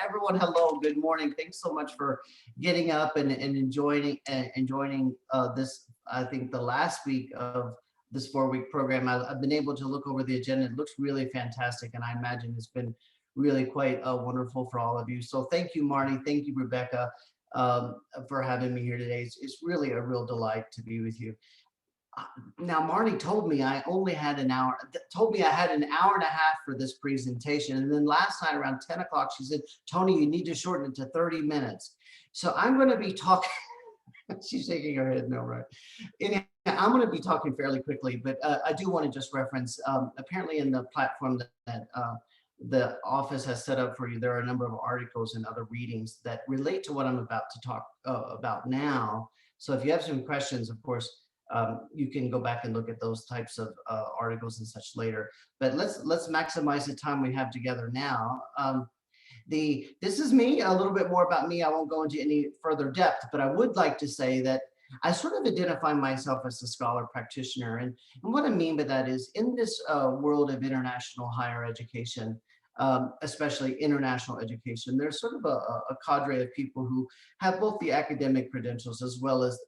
everyone, hello, good morning. Thanks so much for getting up and joining this, I think the last week of this 4-week program. I've been able to look over the agenda. It looks really fantastic, and I imagine it's been really quite wonderful for all of you. So thank you, Marty. Thank you, Rebecca, for having me here today. It's really a real delight to be with you. Now, Marty told me I only had an hour, told me I had an hour and a half for this presentation. And then last night around 10 o'clock, she said, Tony, you need to shorten it to 30 minutes. So I'm going to be talking, she's shaking her head no, right? Anyhow, I'm going to be talking fairly quickly, but I do want to just reference, apparently in the platform that the office has set up for you, there are a number of articles and other readings that relate to what I'm about to talk about now. So if you have some questions, of course, you can go back and look at those types of articles and such later. But let's maximize the time we have together now. This is me, a little bit more about me. I won't go into any further depth, but I would like to say that I sort of identify myself as a scholar practitioner. And what I mean by that is in this world of international higher education, especially international education, there's sort of a cadre of people who have both the academic credentials as well as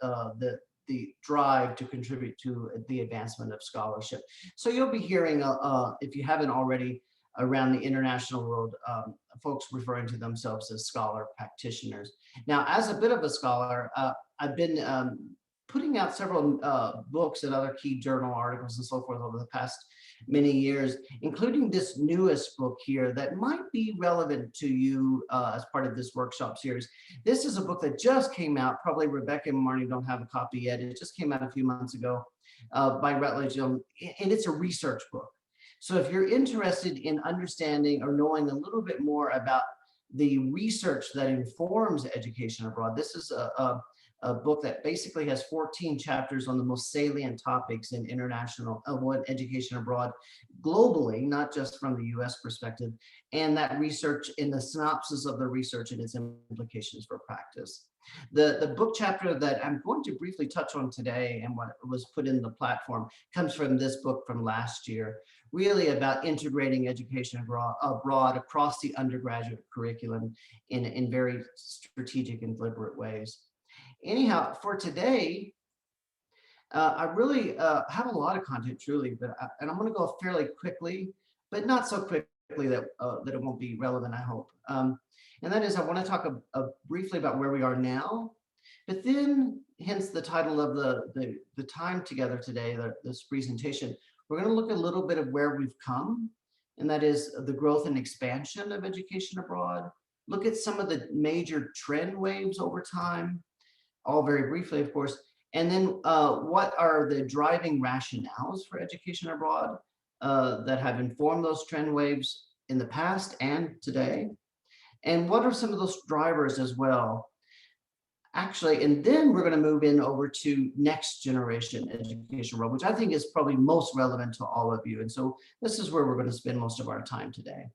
the drive to contribute to the advancement of scholarship. So you'll be hearing, if you haven't already, around the international world, folks referring to themselves as scholar practitioners. Now, as a bit of a scholar, I've been putting out several books and other key journal articles and so forth over the past many years, including this newest book here that might be relevant to you as part of this workshop series. This is a book that just came out. Probably Rebecca and Marnie don't have a copy yet. It just came out a few months ago by Routledge, and it's a research book. So if you're interested in understanding or knowing a little bit more about the research that informs education abroad, this is a book that basically has 14 chapters on the most salient topics in international education abroad globally, not just from the US perspective, and that research in the synopsis of the research and its implications for practice. The book chapter that I'm going to briefly touch on today and what was put in the platform comes from this book from last year, really about integrating education abroad across the undergraduate curriculum in very strategic and deliberate ways. Anyhow, for today, I really have a lot of content, truly, and I'm going to go fairly quickly, but not so quickly that it won't be relevant, I hope. And that is, I want to talk briefly about where we are now, but then, hence the title of the time together today, this presentation, we're going to look a little bit of where we've come, and that is the growth and expansion of education abroad, look at some of the major trend waves over time, all very briefly, of course, and then what are the driving rationales for education abroad that have informed those trend waves in the past and today, and what are some of those drivers as well, actually, and then we're going to move in over to next generation education abroad, which I think is probably most relevant to all of you, and so this is where we're going to spend most of our time today.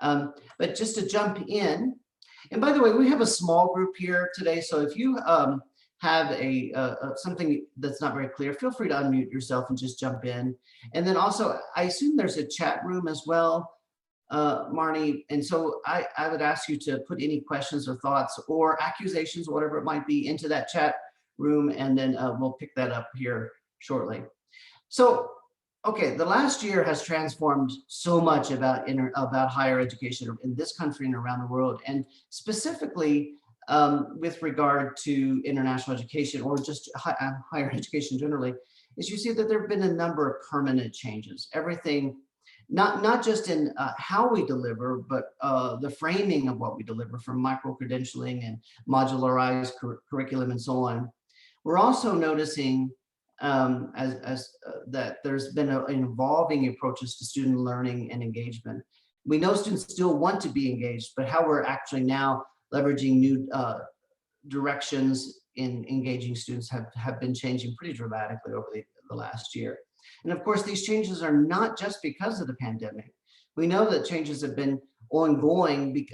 But just to jump in, and by the way, we have a small group here today, so if you have something that's not very clear, feel free to unmute yourself and just jump in. And then also, I assume there's a chat room as well, Marnie, and so I would ask you to put any questions or thoughts or accusations, whatever it might be, into that chat room, and then we'll pick that up here shortly. So, okay, the last year has transformed so much about higher education in this country and around the world, and specifically with regard to international education or just higher education generally, is you see that there have been a number of permanent changes. Everything, not just in how we deliver, but the framing of what we deliver, from micro-credentialing and modularized curriculum and so on. We're also noticing that there's been an evolving approaches to student learning and engagement. We know students still want to be engaged, but how we're actually now leveraging new directions in engaging students have been changing pretty dramatically over the last year. And of course, these changes are not just because of the pandemic. We know that changes have been ongoing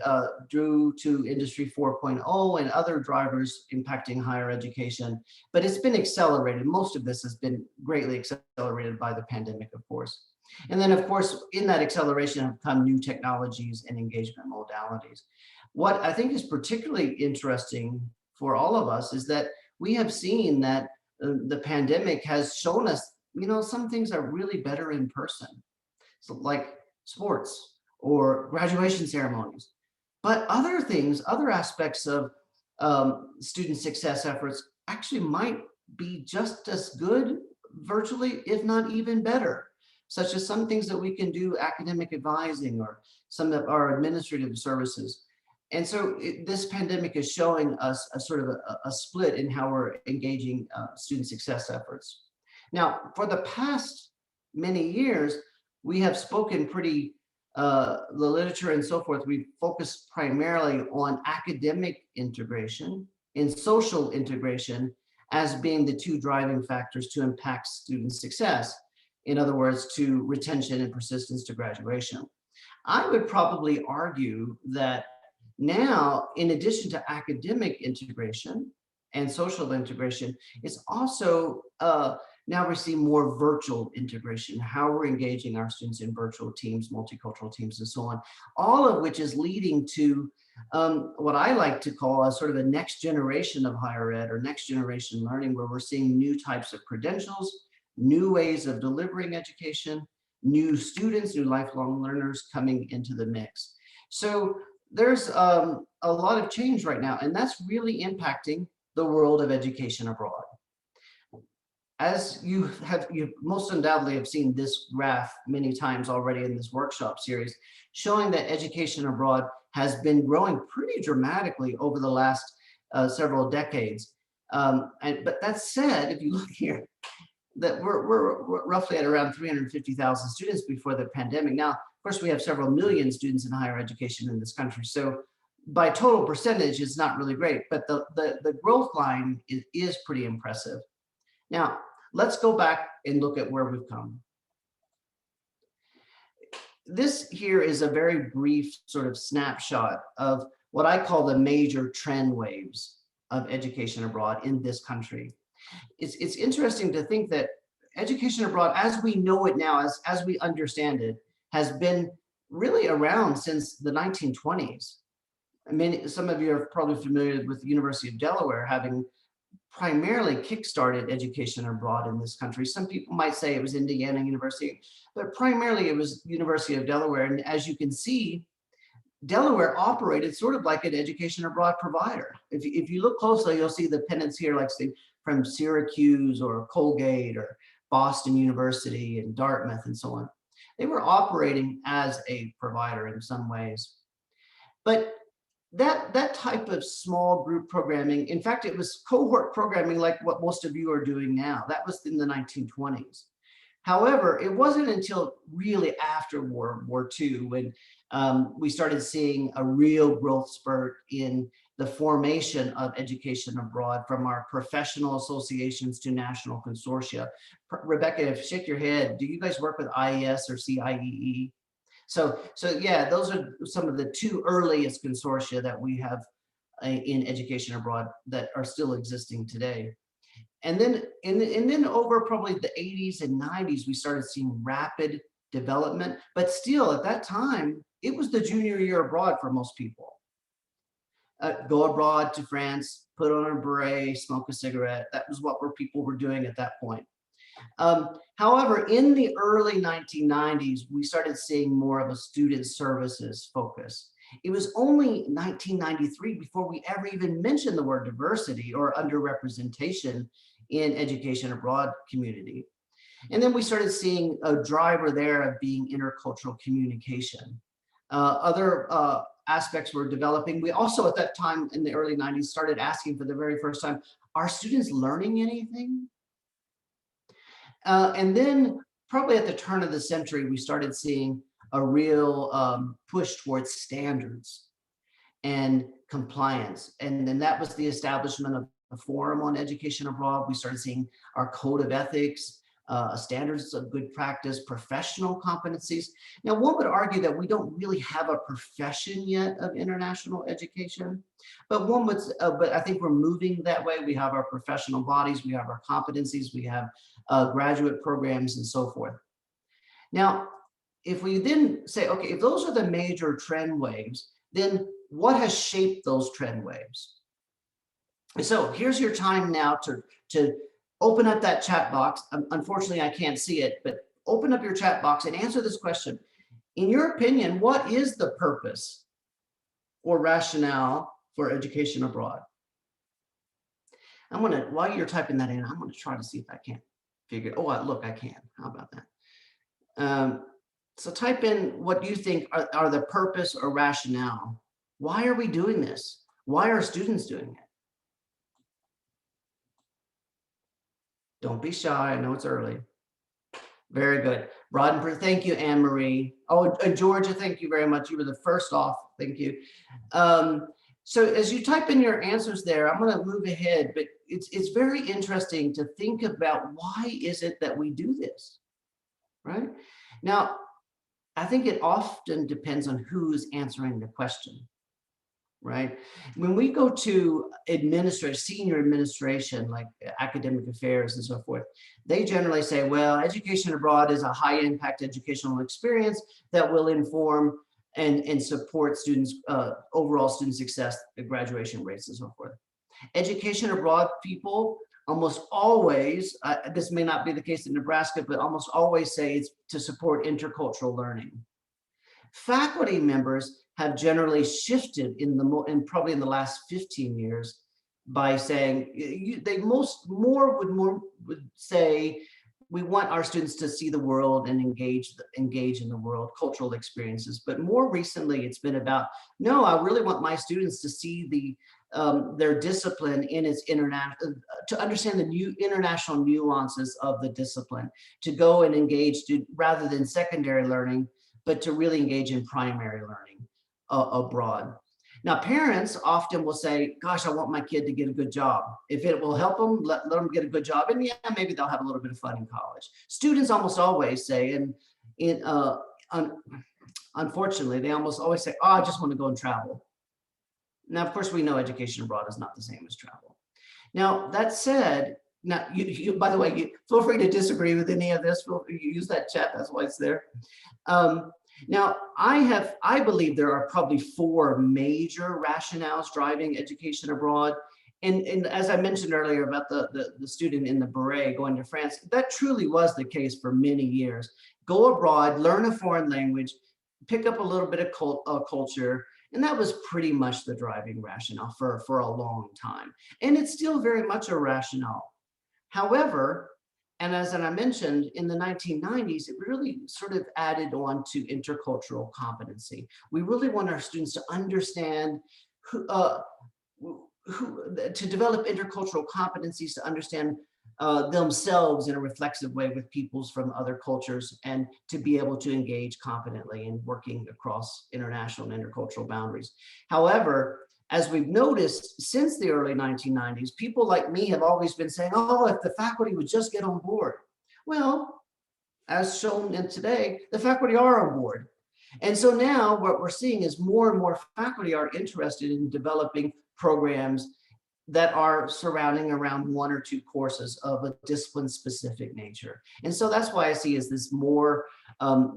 due to Industry 4.0 and other drivers impacting higher education, but it's been accelerated. Most of this has been greatly accelerated by the pandemic, of course. And then, of course, in that acceleration have come new technologies and engagement modalities. What I think is particularly interesting for all of us is that we have seen that the pandemic has shown us, some things are really better in person, so like sports or graduation ceremonies. But other things, other aspects of student success efforts actually might be just as good virtually, if not even better, such as some things that we can do academic advising or some of our administrative services. And so this pandemic is showing us a sort of a split in how we're engaging student success efforts. Now, for the past many years, we have spoken pretty, the literature and so forth, we focused primarily on academic integration and social integration as being the two driving factors to impact student success. In other words, to retention and persistence to graduation. I would probably argue that now, in addition to academic integration and social integration, it's also now we're seeing more virtual integration, how we're engaging our students in virtual teams, multicultural teams, and so on, all of which is leading to what I like to call a sort of a next generation of higher ed or next generation learning, where we're seeing new types of credentials, new ways of delivering education, new students, new lifelong learners coming into the mix. So there's a lot of change right now, and that's really impacting the world of education abroad. As you most undoubtedly have seen this graph many times already in this workshop series, showing that education abroad has been growing pretty dramatically over the last several decades. But that said, if you look here, that we're roughly at around 350,000 students before the pandemic. Now, of course, we have several million students in higher education in this country. So by total percentage, it's not really great, but the growth line is pretty impressive. Now, let's go back and look at where we've come. This here is a very brief sort of snapshot of what I call the major trend waves of education abroad in this country. It's interesting to think that education abroad, as we know it now, as we understand it, has been really around since the 1920s. I mean, some of you are probably familiar with the University of Delaware having primarily kickstarted education abroad in this country. Some people might say it was Indiana University, but primarily it was University of Delaware. And as you can see, Delaware operated sort of like an education abroad provider. If you look closely, you'll see the pennants here, like say from Syracuse or Colgate or Boston University and Dartmouth and so on. They were operating as a provider in some ways. But that type of small group programming, in fact, it was cohort programming like what most of you are doing now. That was in the 1920s. However, it wasn't until really after World War II when we started seeing a real growth spurt in the formation of education abroad, from our professional associations to national consortia. Rebecca, shake your head. Do you guys work with IES or CIEE? So yeah, those are some of the two earliest consortia that we have in education abroad that are still existing today. And then over probably the 80s and 90s, we started seeing rapid development, but still at that time, it was the junior year abroad for most people. Go abroad to France, put on a beret, smoke a cigarette. That was what people were doing at that point. However, in the early 1990s, we started seeing more of a student services focus. It was only 1993 before we ever even mentioned the word diversity or underrepresentation in education abroad community. And then we started seeing a driver there of being intercultural communication. Other aspects were developing. We also at that time in the early 90s started asking for the very first time, are students learning anything? And then probably at the turn of the century, we started seeing a real push towards standards and compliance. And then that was the establishment of the Forum on Education Abroad. We started seeing our code of ethics, standards of good practice, professional competencies. Now, one would argue that we don't really have a profession yet of international education, but but I think we're moving that way. We have our professional bodies, we have our competencies, we have graduate programs and so forth. Now, if we then say, okay, if those are the major trend waves, then what has shaped those trend waves? So here's your time now to open up that chat box. Unfortunately, I can't see it, but open up your chat box and answer this question. In your opinion, what is the purpose or rationale for education abroad? I'm gonna, while you're typing that in, I'm gonna try to see if I can figure it. Oh, look, I can. How about that? So type in what you think are the purpose or rationale. Why are we doing this? Why are students doing it? Don't be shy. I know it's early. Very good. Broad and thank you, Anne Marie. Oh, Georgia, thank you very much. You were the first off. Thank you. So as you type in your answers there, I'm going to move ahead, but it's very interesting to think about why is it that we do this, right? Now, I think it often depends on who's answering the question, right? When we go to senior administration, like academic affairs and so forth, they generally say, well, education abroad is a high impact educational experience that will inform and support students, overall student success, the graduation rates and so forth. Education abroad people almost always, this may not be the case in Nebraska, but almost always say it's to support intercultural learning. Faculty members have generally shifted in probably in the last 15 years by saying they would say we want our students to see the world and engage in the world, cultural experiences. But more recently, it's been about, no, I really want my students to see their discipline in its international, to understand the new international nuances of the discipline, to go and engage rather than secondary learning, but to really engage in primary learning abroad. Now, parents often will say, gosh, I want my kid to get a good job. If it will help them, let them get a good job. And yeah, maybe they'll have a little bit of fun in college. Students almost always say, unfortunately, they almost always say, oh, I just want to go and travel. Now, of course, we know education abroad is not the same as travel. Now, that said, now, by the way, feel free to disagree with any of this. You use that chat, that's why it's there. Now, I believe there are probably 4 major rationales driving education abroad. And as I mentioned earlier about the student in the beret going to France, that truly was the case for many years. Go abroad, learn a foreign language, pick up a little bit of culture, and that was pretty much the driving rationale for a long time. And it's still very much a rationale. However, and as I mentioned, in the 1990s, it really sort of added on to intercultural competency. We really want our students to understand to develop intercultural competencies, to understand themselves in a reflexive way with peoples from other cultures, and to be able to engage competently in working across international and intercultural boundaries. However, as we've noticed since the early 1990s, people like me have always been saying, oh, if the faculty would just get on board. Well, as shown in today, the faculty are on board. And so now what we're seeing is more and more faculty are interested in developing programs that are surrounding around 1 or 2 courses of a discipline-specific nature. And so that's why I see as this more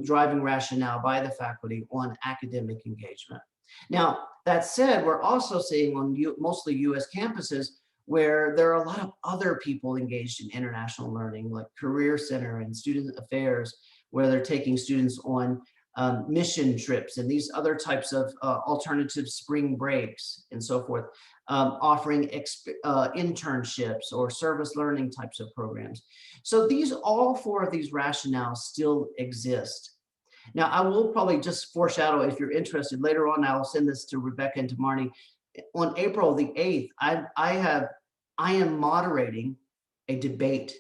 driving rationale by the faculty on academic engagement. Now, that said, we're also seeing on mostly US campuses where there are a lot of other people engaged in international learning, like Career Center and Student Affairs, where they're taking students on mission trips and these other types of alternative spring breaks and so forth, offering internships or service learning types of programs. So all 4 of these rationales still exist. Now, I will probably just foreshadow, if you're interested, later on, I'll send this to Rebecca and to Marnie. On April the 8th, I am moderating a debate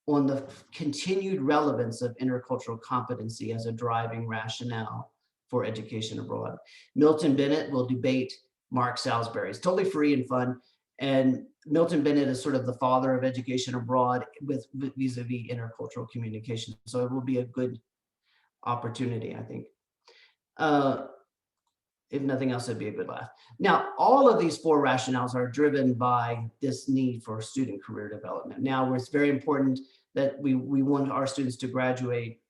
on the continued relevance of intercultural competency as a driving rationale for education abroad. Milton Bennett will debate Mark Salisbury. It's totally free and fun. And Milton Bennett is sort of the father of education abroad with vis-a-vis intercultural communication. So it will be a good opportunity, I think. If nothing else, it'd be a good laugh. Now, all of these 4 rationales are driven by this need for student career development. Now, it's very important that we want our students to graduate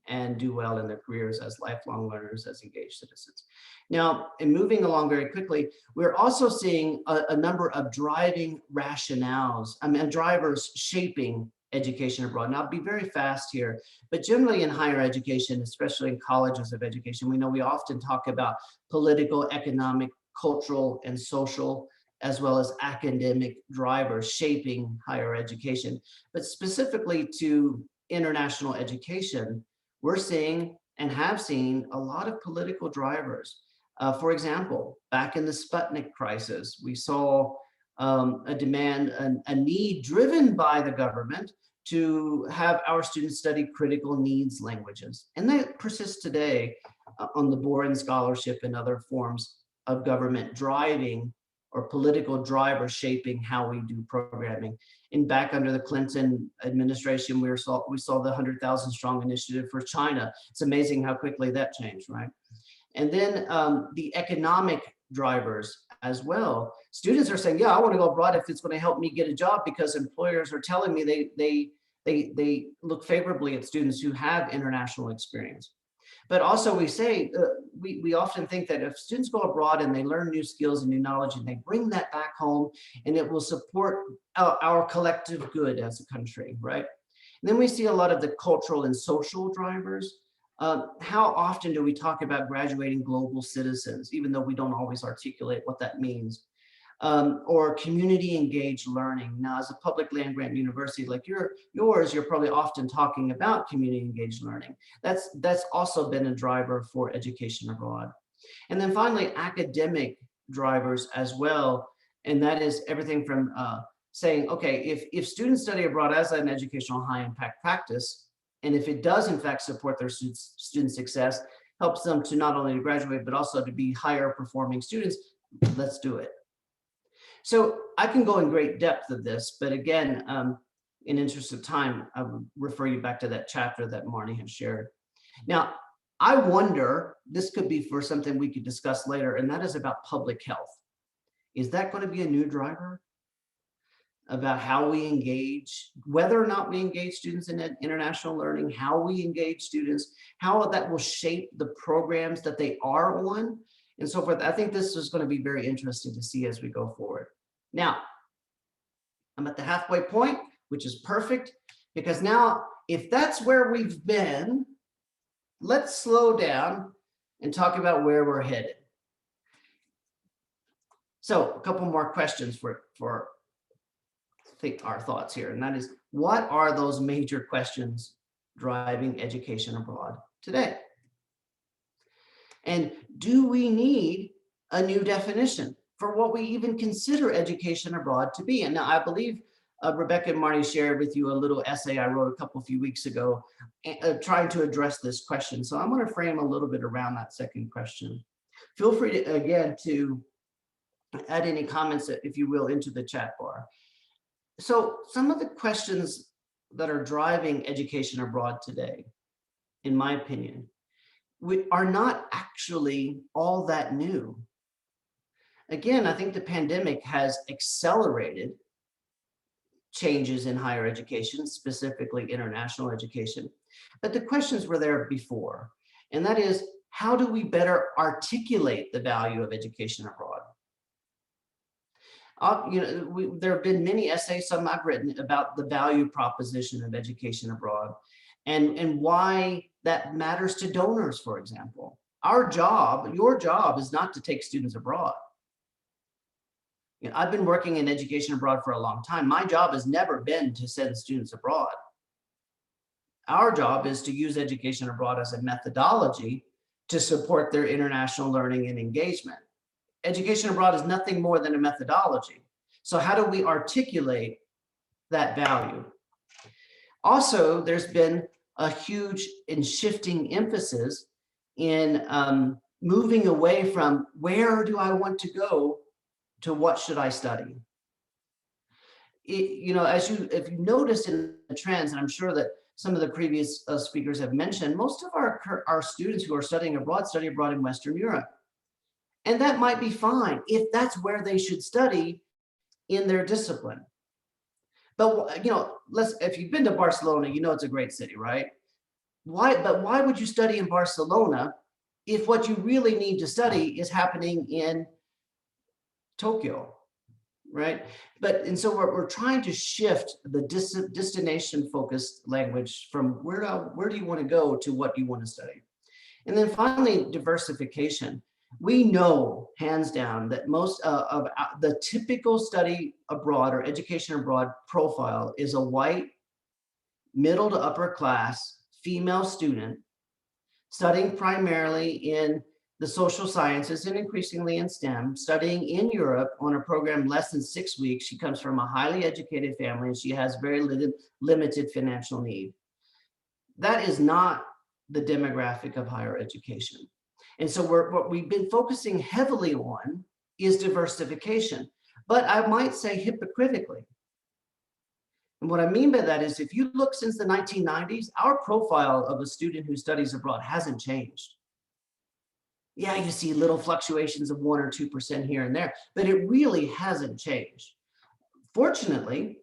and do well in their careers as lifelong learners, as engaged citizens. Now, in moving along very quickly, we're also seeing a number of driving rationales, drivers shaping education abroad. Now, I'll be very fast here, but generally in higher education, especially in colleges of education, we know we often talk about political, economic, cultural, and social, as well as academic drivers shaping higher education. But specifically to international education, we're seeing and have seen a lot of political drivers. For example, back in the Sputnik crisis, we saw a demand, a need driven by the government to have our students study critical needs languages. And that persists today on the Boren Scholarship and other forms of government driving or political drivers shaping how we do programming. And back under the Clinton administration, we saw the 100,000 strong initiative for China. It's amazing how quickly that changed, right? And then the economic drivers as well. Students are saying, yeah, I want to go abroad if it's going to help me get a job, because employers are telling me they look favorably at students who have international experience. But also we say, we often think that if students go abroad and they learn new skills and new knowledge and they bring that back home, and it will support our collective good as a country, right? And then we see a lot of the cultural and social drivers. How often do we talk about graduating global citizens, even though we don't always articulate what that means? Or community engaged learning. Now, as a public land grant university like yours, you're probably often talking about community engaged learning. That's also been a driver for education abroad. And then finally, academic drivers as well. And that is everything from saying, okay, if students study abroad as an educational high impact practice, and if it does in fact support their student success, helps them to not only graduate, but also to be higher performing students, let's do it. So I can go in great depth of this, but again, in interest of time, I would refer you back to that chapter that Marnie has shared. Now, I wonder, this could be for something we could discuss later, and that is about public health. Is that going to be a new driver about how we engage, whether or not we engage students in international learning, how we engage students, how that will shape the programs that they are on, and so forth? I think this is going to be very interesting to see as we go forward. Now, I'm at the halfway point, which is perfect, because now if that's where we've been, let's slow down and talk about where we're headed. So a couple more questions for our thoughts here, and that is, what are those major questions driving education abroad today? And do we need a new definition for what we even consider education abroad to be? And now I believe Rebecca and Marty shared with you a little essay I wrote a few weeks ago trying to address this question. So I'm going to frame a little bit around that second question. Feel free to, again, to add any comments, if you will, into the chat bar. So some of the questions that are driving education abroad today, in my opinion, are not actually all that new. Again, I think the pandemic has accelerated changes in higher education, specifically international education. But the questions were there before, and that is, how do we better articulate the value of education abroad? There have been many essays, some I've written, about the value proposition of education abroad and why that matters to donors, for example. Our job, your job, is not to take students abroad. I've been working in education abroad for a long time. My job has never been to send students abroad. Our job is to use education abroad as a methodology to support their international learning and engagement. Education abroad is nothing more than a methodology. So how do we articulate that value? Also, there's been a huge and shifting emphasis in moving away from where do I want to go to what should I study? If you notice in the trends, and I'm sure that some of the previous speakers have mentioned, most of our students who are study abroad in Western Europe. And that might be fine if that's where they should study in their discipline. But if you've been to Barcelona, it's a great city, right? why would you study in Barcelona if what you really need to study is happening in Tokyo, right? And so we're trying to shift the destination focused language from where do you want to go to what you want to study. And then finally, diversification. We know hands down that most of the typical study abroad or education abroad profile is a white, middle to upper class female student studying primarily in the social sciences and increasingly in STEM, studying in Europe on a program less than 6 weeks. She comes from a highly educated family and she has very limited financial need. That is not the demographic of higher education. And so what we've been focusing heavily on is diversification, but I might say hypocritically. And what I mean by that is if you look since the 1990s, our profile of a student who studies abroad hasn't changed. Yeah, you see little fluctuations of 1 or 2% here and there, but it really hasn't changed. Fortunately,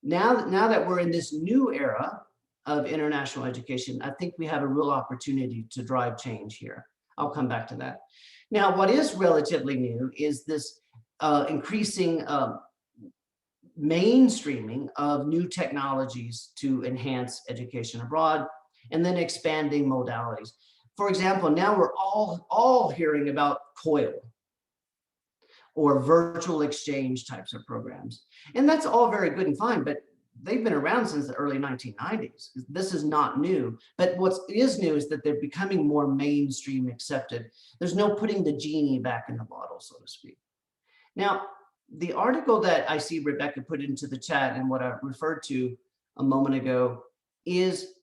now that we're in this new era of international education, I think we have a real opportunity to drive change here. I'll come back to that. Now, what is relatively new is this increasing mainstreaming of new technologies to enhance education abroad, and then expanding modalities. For example, now we're all hearing about COIL or virtual exchange types of programs. And that's all very good and fine, but they've been around since the early 1990s. This is not new, but what is new is that they're becoming more mainstream accepted. There's no putting the genie back in the bottle, so to speak. Now, the article that I see Rebecca put into the chat and what I referred to a moment ago is,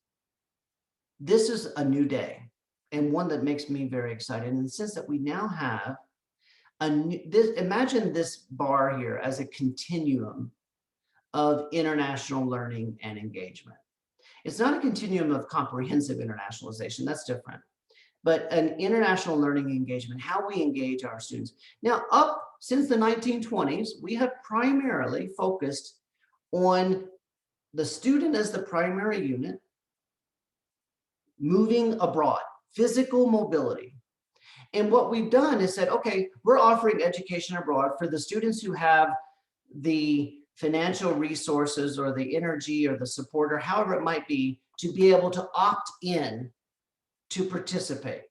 this is a new day and one that makes me very excited in the sense that we now have imagine this bar here as a continuum of international learning and engagement. It's not a continuum of comprehensive internationalization, that's different, but an international learning engagement, how we engage our students. Now, up since the 1920s, we have primarily focused on the student as the primary unit, moving abroad, physical mobility. And what we've done is said, okay, we're offering education abroad for the students who have the financial resources or the energy or the support or however it might be to be able to opt in to participate.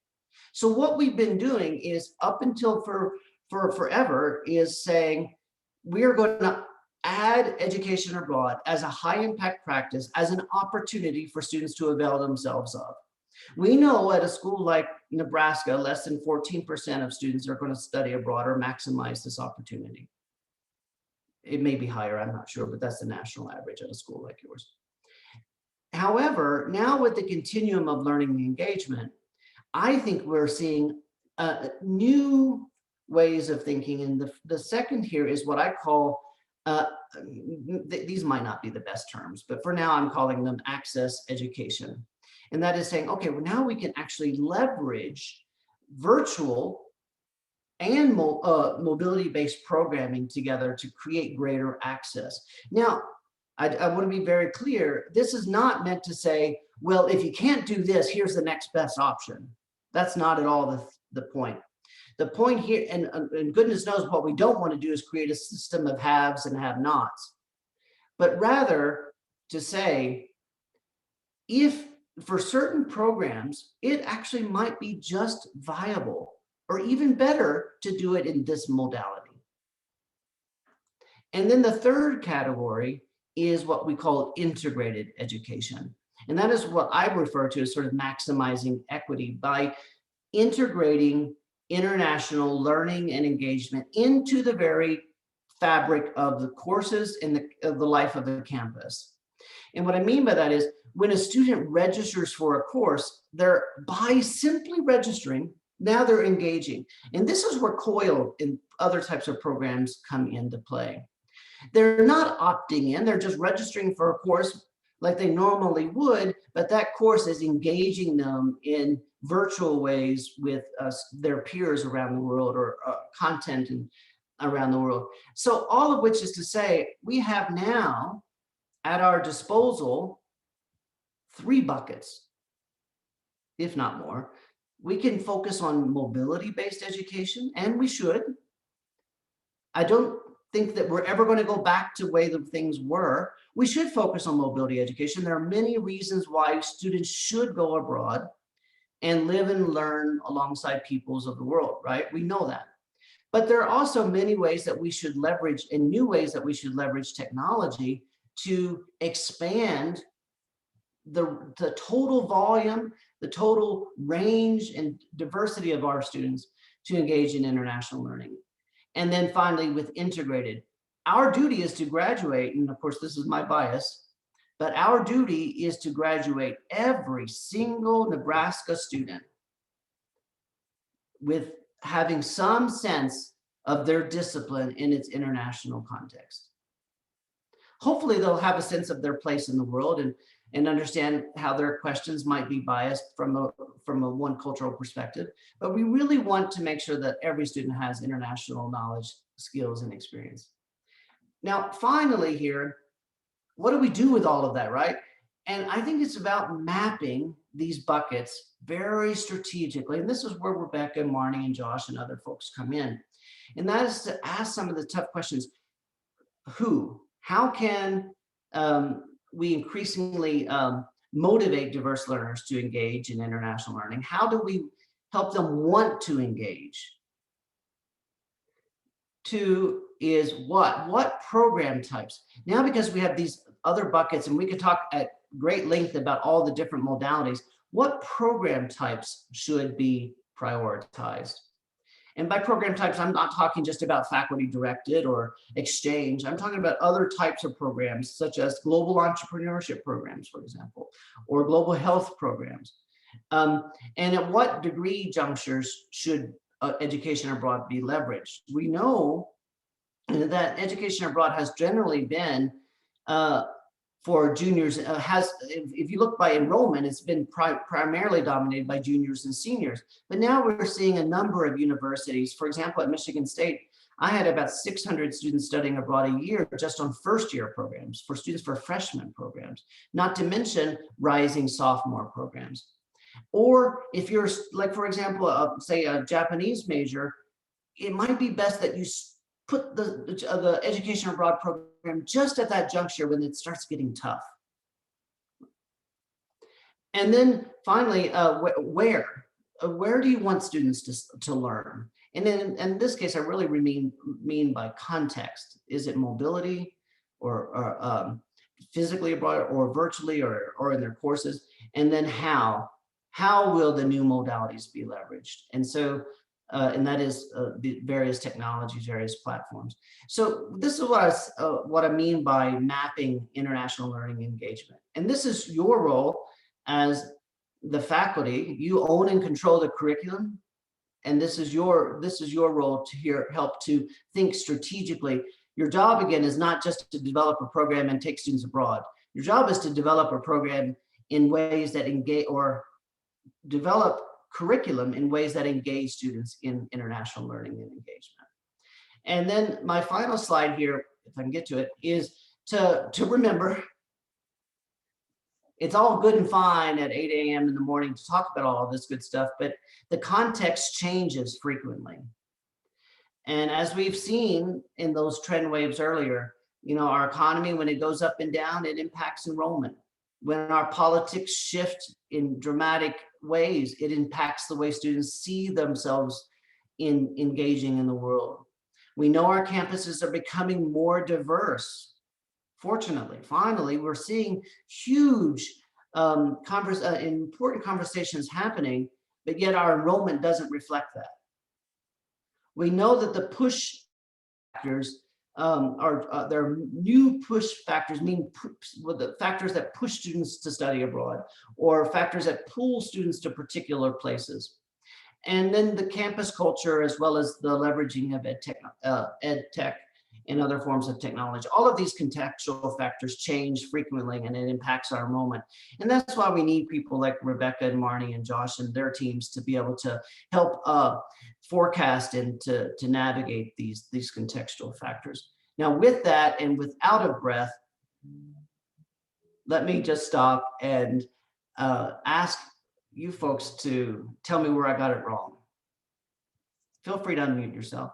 So what we've been doing is up until for forever is saying, we are going to add education abroad as a high impact practice, as an opportunity for students to avail themselves of. We know at a school like Nebraska, less than 14% of students are going to study abroad or maximize this opportunity. It may be higher, I'm not sure, but that's the national average at a school like yours. However, now with the continuum of learning and engagement, I think we're seeing new ways of thinking. And the second here is what I call, these might not be the best terms, but for now I'm calling them access education. And that is saying, okay, well, now we can actually leverage virtual and mobility-based programming together to create greater access. Now, I want to be very clear. This is not meant to say, well, if you can't do this, here's the next best option. That's not at all the point. The point here, and goodness knows what we don't want to do is create a system of haves and have-nots, but rather to say, if for certain programs, it actually might be just viable or even better to do it in this modality. And then the third category is what we call integrated education. And that is what I refer to as sort of maximizing equity by integrating international learning and engagement into the very fabric of the courses and of the life of the campus. And what I mean by that is when a student registers for a course, by simply registering, now they're engaging. And this is where COIL and other types of programs come into play. They're not opting in, they're just registering for a course like they normally would, but that course is engaging them in virtual ways with their peers around the world or content around the world. So all of which is to say, we have now at our disposal 3 buckets. if not more. We can focus on mobility-based education, and we should. I don't think that we're ever going to go back to the way that things were. We should focus on mobility education. There are many reasons why students should go abroad and live and learn alongside peoples of the world, right? We know that. But there are also many ways that we should leverage, and new ways that we should leverage technology to expand the total volume, the total range and diversity of our students to engage in international learning. And then finally, with integrated, our duty is to graduate, and of course, this is my bias, but our duty is to graduate every single Nebraska student with having some sense of their discipline in its international context. Hopefully they'll have a sense of their place in the world and understand how their questions might be biased from a one cultural perspective. But we really want to make sure that every student has international knowledge, skills, and experience. Now, finally here, what do we do with all of that, right? And I think it's about mapping these buckets very strategically. And this is where Rebecca, Marnie, and Josh and other folks come in. And that is to ask some of the tough questions. Who? How can we increasingly motivate diverse learners to engage in international learning? How do we help them want to engage? Two is what program types? Now, because we have these other buckets, and we could talk at great length about all the different modalities, what program types should be prioritized? And by program types, I'm not talking just about faculty directed or exchange. I'm talking about other types of programs, such as global entrepreneurship programs, for example, or global health programs. And at what degree junctures should education abroad be leveraged? We know that education abroad has generally been for juniors, if you look by enrollment, it's been primarily dominated by juniors and seniors. But now we're seeing a number of universities. For example, at Michigan State, I had about 600 students studying abroad a year just on first-year programs, for students for freshman programs, not to mention rising sophomore programs. Or if you're, like, for example, say a Japanese major, it might be best that you put the education abroad program just at that juncture when it starts getting tough. And then finally, where do you want students to learn? And in this case, I really mean by context. Is it mobility or physically abroad or virtually or in their courses? And then how will the new modalities be leveraged? And so and that is the various technologies, various platforms. So this is what I mean by mapping international learning engagement. And this is your role as the faculty. You own and control the curriculum, and this is your role to help to think strategically. Your job, again, is not just to develop a program and take students abroad. Your job is to develop a program in ways that engage, or develop curriculum in ways that engage students in international learning and engagement. And then my final slide here, if I can get to it, is to remember, it's all good and fine at 8 a.m. in the morning to talk about all of this good stuff, but the context changes frequently. And as we've seen in those trend waves earlier, our economy, when it goes up and down, it impacts enrollment. When our politics shift in dramatic ways, it impacts the way students see themselves in engaging in the world. We know our campuses are becoming more diverse. Fortunately, finally, we're seeing huge important conversations happening, but yet our enrollment doesn't reflect that. We know that the push factors there are new push factors, the factors that push students to study abroad, or factors that pull students to particular places. And then the campus culture, as well as the leveraging of ed tech and other forms of technology. All of these contextual factors change frequently, and it impacts our enrollment. And that's why we need people like Rebecca and Marnie and Josh and their teams to be able to help forecast and to navigate these contextual factors. Now, with that and without a breath, let me just stop and ask you folks to tell me where I got it wrong. Feel free to unmute yourself.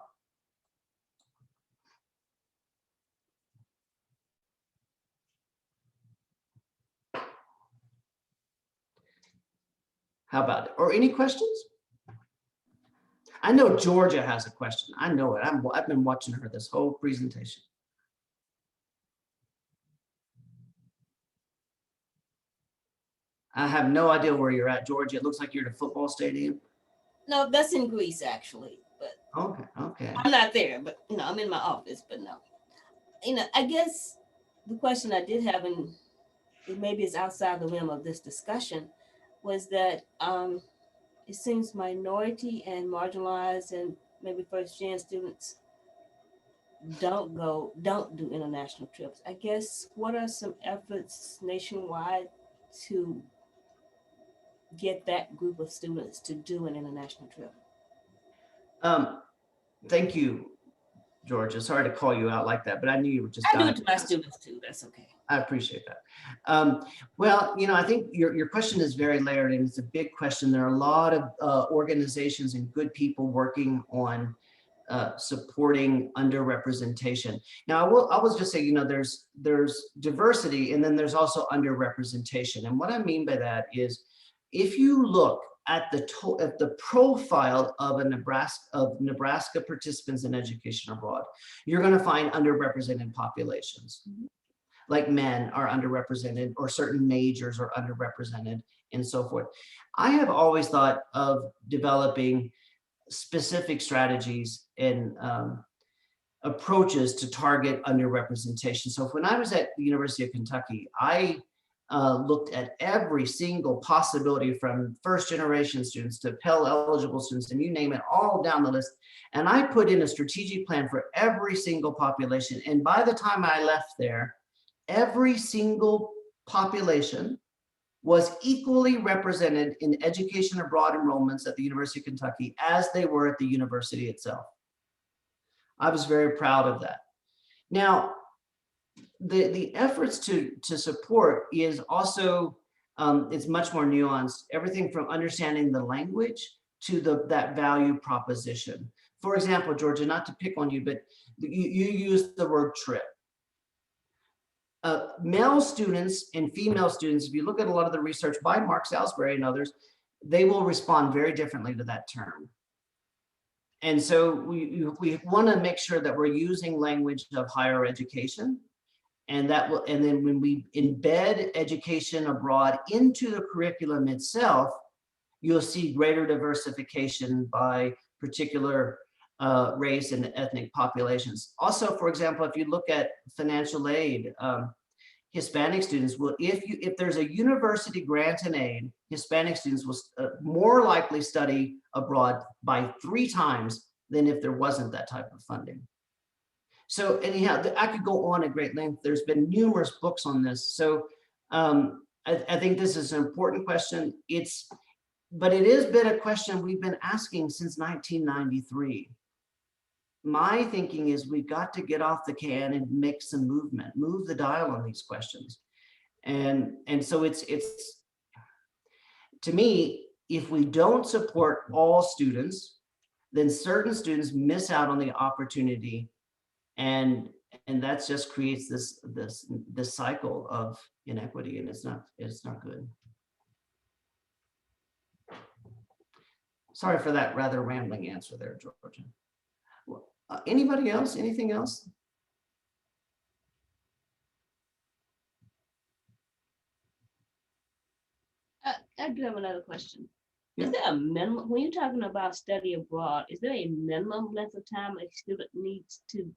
How about it? Or any questions? I know Georgia has a question. I know it. I've been watching her this whole presentation. I have no idea where you're at, Georgia. It looks like you're at a football stadium. No, that's in Greece actually, but Okay. I'm not there. But I'm in my office. But no, I guess the question I did have, and it maybe is outside the realm of this discussion, was that it seems minority and marginalized and maybe first gen students don't do international trips. I guess what are some efforts nationwide to get that group of students to do an international trip? Thank you, Georgia. Sorry to call you out like that, but I knew you were just I do dying. it to my students too. That's okay. I appreciate that. Well, I think your question is very layered and it's a big question. There are a lot of organizations and good people working on supporting underrepresentation. Now, I was just say, there's diversity and then there's also underrepresentation. And what I mean by that is, if you look at the profile of Nebraska participants in education abroad, you're going to find underrepresented populations. Mm-hmm. Like men are underrepresented, or certain majors are underrepresented, and so forth. I have always thought of developing specific strategies and approaches to target underrepresentation. So when I was at the University of Kentucky, I looked at every single possibility, from first generation students to Pell eligible students, and you name it, all down the list. And I put in a strategic plan for every single population. And by the time I left there, every single population was equally represented in education abroad enrollments at the University of Kentucky as they were at the university itself. I was very proud of that. Now, the efforts to support is also, it's much more nuanced. Everything from understanding the language to that value proposition. For example, Georgia, not to pick on you, but you use the word trip. Male students and female students, if you look at a lot of the research by Mark Salisbury and others, they will respond very differently to that term. And so we want to make sure that we're using language of higher education, and then when we embed education abroad into the curriculum itself, you'll see greater diversification by particular race and ethnic populations. Also, for example, if you look at financial aid, Hispanic students will, if there's a university grant and aid, Hispanic students will more likely study abroad by 3 times than if there wasn't that type of funding. So anyhow, I could go on at great length. There's been numerous books on this. So I think this is an important question. But it has been a question we've been asking since 1993. My thinking is we've got to get off the can and make some movement, move the dial on these questions. And so it's to me, if we don't support all students, then certain students miss out on the opportunity, and that just creates this cycle of inequity, and it's not good. Sorry for that rather rambling answer there, Georgia. Anybody else? Anything else? I do have another question. Yeah. Is there a minimum, when you're talking about study abroad, is there a minimum length of time a student needs to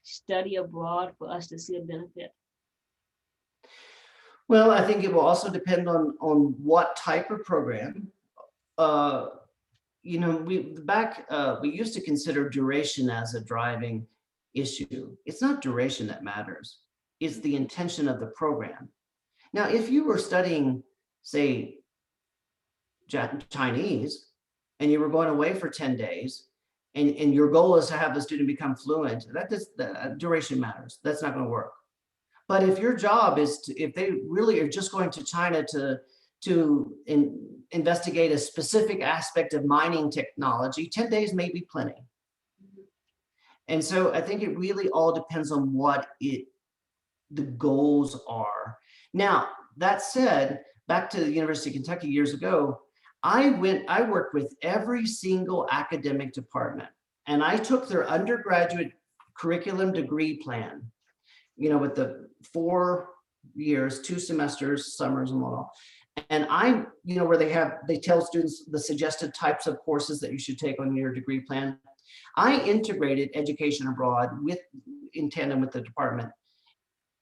study abroad for us to see a benefit? Well, I think it will also depend on what type of program. We used to consider duration as a driving issue. It's not duration that matters. It's the intention of the program. Now, if you were studying, say, Chinese, and you were going away for 10 days, and your goal is to have the student become fluent, that duration matters. That's not going to work. But if your job is if they really are just going to China to investigate a specific aspect of mining technology, 10 days may be plenty. And so I think it really all depends on what the goals are. Now, that said, back to the University of Kentucky years ago, I worked with every single academic department, and I took their undergraduate curriculum degree plan, with the 4 years, 2 semesters, summers and all. And where they tell students the suggested types of courses that you should take on your degree plan. I integrated education abroad in tandem with the department.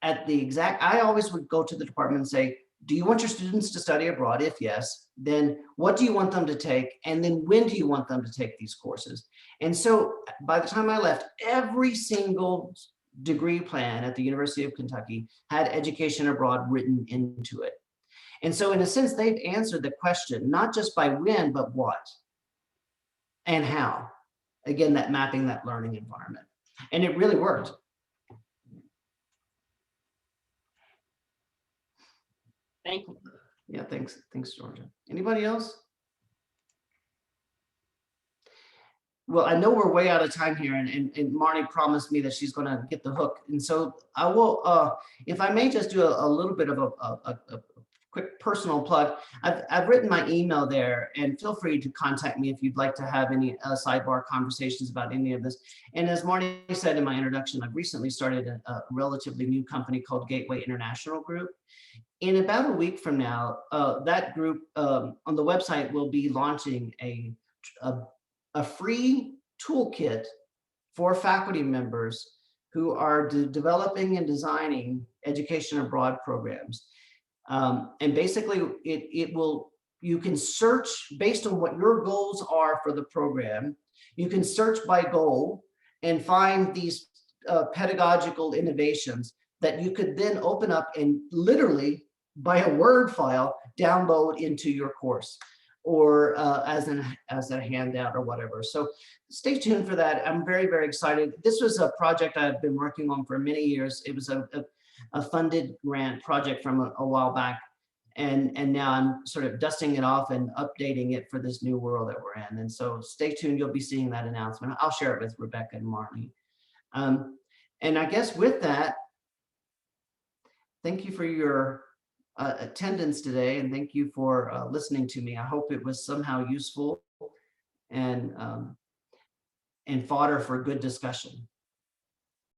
I always would go to the department and say, do you want your students to study abroad? If yes, then what do you want them to take? And then when do you want them to take these courses? And so by the time I left, every single degree plan at the University of Kentucky had education abroad written into it. And so in a sense, they've answered the question, not just by when, but what and how. Again, that mapping that learning environment. And it really worked. Thank you. Yeah, thanks, Georgia. Anybody else? Well, I know we're way out of time here, and Marnie promised me that she's going to get the hook. And so I will, if I may just do a little bit of a quick personal plug. I've written my email there, and feel free to contact me if you'd like to have any sidebar conversations about any of this. And as Marnie said in my introduction, I've recently started a relatively new company called Gateway International Group. In about a week from now, that group on the website will be launching a free toolkit for faculty members who are developing and designing education abroad programs. And basically you can search based on what your goals are for the program. You can search by goal and find these pedagogical innovations that you could then open up and literally by a Word file download into your course, or as a handout or whatever. So stay tuned for that. I'm very, very excited. This was a project I've been working on for many years. It was a funded grant project from a while back. And now I'm sort of dusting it off and updating it for this new world that we're in. And so stay tuned. You'll be seeing that announcement. I'll share it with Rebecca and Marnie. And I guess with that, thank you for your attendance today, and thank you for listening to me. I hope it was somehow useful and fodder for good discussion.